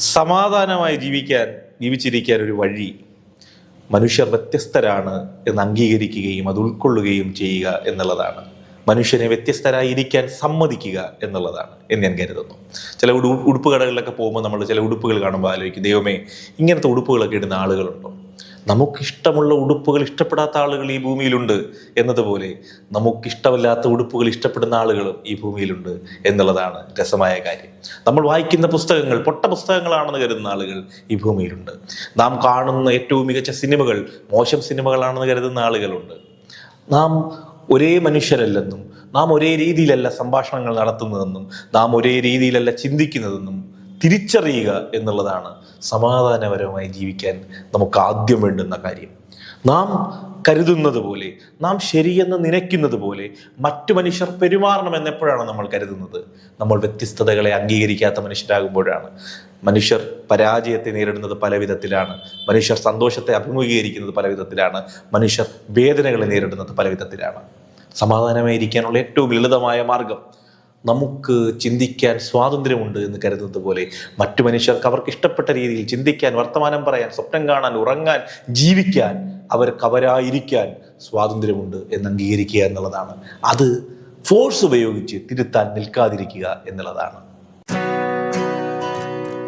സമാധാനമായി ജീവിച്ചിരിക്കാൻ ഒരു വഴി മനുഷ്യർ വ്യത്യസ്തരാണ് എന്ന് അംഗീകരിക്കുകയും അത് ഉൾക്കൊള്ളുകയും ചെയ്യുക എന്നുള്ളതാണ്. മനുഷ്യനെ വ്യത്യസ്തരായിരിക്കാൻ സമ്മതിക്കുക എന്നുള്ളതാണ് എന്ന് ഞാൻ കരുതുന്നു. ചില ഉടുപ്പ് കടകളിലൊക്കെ പോകുമ്പോൾ നമ്മൾ ചില ഉടുപ്പുകൾ കാണുമ്പോൾ ആലോചിക്കും, ദൈവമേ, ഇങ്ങനത്തെ ഉടുപ്പുകളൊക്കെ ഇടുന്ന ആളുകളുണ്ടോ? നമുക്കിഷ്ടമുള്ള ഉടുപ്പുകൾ ഇഷ്ടപ്പെടാത്ത ആളുകൾ ഈ ഭൂമിയിലുണ്ട് എന്നതുപോലെ നമുക്കിഷ്ടമില്ലാത്ത ഉടുപ്പുകൾ ഇഷ്ടപ്പെടുന്ന ആളുകളും ഈ ഭൂമിയിലുണ്ട് എന്നുള്ളതാണ് രസമായ കാര്യം. നമ്മൾ വായിക്കുന്ന പുസ്തകങ്ങൾ പൊട്ട പുസ്തകങ്ങളാണെന്ന് കരുതുന്ന ആളുകൾ ഈ ഭൂമിയിലുണ്ട്. നാം കാണുന്ന ഏറ്റവും മികച്ച സിനിമകൾ മോശം സിനിമകളാണെന്ന് കരുതുന്ന ആളുകളുണ്ട്. നാം ഒരേ മനുഷ്യരല്ലെന്നും നാം ഒരേ രീതിയിലല്ല സംഭാഷണങ്ങൾ നടത്തുന്നതെന്നും നാം ഒരേ രീതിയിലല്ല ചിന്തിക്കുന്നതെന്നും തിരിച്ചറിയുക എന്നുള്ളതാണ് സമാധാനപരമായി ജീവിക്കാൻ നമുക്ക് ആദ്യം വേണ്ടുന്ന കാര്യം. നാം കരുതുന്നത് പോലെ, നാം ശരിയെന്ന് നനയ്ക്കുന്നത് പോലെ മറ്റു മനുഷ്യർ പെരുമാറണമെന്ന് എപ്പോഴാണ് നമ്മൾ കരുതുന്നത്? നമ്മൾ വ്യത്യസ്തതകളെ അംഗീകരിക്കാത്ത മനുഷ്യരാകുമ്പോഴാണ്. മനുഷ്യർ പരാജയത്തെ നേരിടുന്നത് പല വിധത്തിലാണ്, മനുഷ്യർ സന്തോഷത്തെ അഭിമുഖീകരിക്കുന്നത് പല വിധത്തിലാണ്, മനുഷ്യർ വേദനകളെ നേരിടുന്നത് പല വിധത്തിലാണ്. സമാധാനമായിരിക്കാനുള്ള ഏറ്റവും ലളിതമായ മാർഗം നമുക്ക് ചിന്തിക്കാൻ സ്വാതന്ത്ര്യമുണ്ട് എന്ന് കരുതുന്നത് പോലെ മറ്റു മനുഷ്യർക്ക് അവർക്ക് ഇഷ്ടപ്പെട്ട രീതിയിൽ ചിന്തിക്കാൻ, വർത്തമാനം പറയാൻ, സ്വപ്നം കാണാൻ, ഉറങ്ങാൻ, ജീവിക്കാൻ, അവരായിരിക്കാൻ സ്വാതന്ത്ര്യമുണ്ട് എന്ന് അംഗീകരിക്കുക എന്നുള്ളതാണ്. അത് ഫോഴ്സ് ഉപയോഗിച്ച് തിരുത്താൻ നിൽക്കാതിരിക്കുക എന്നുള്ളതാണ്.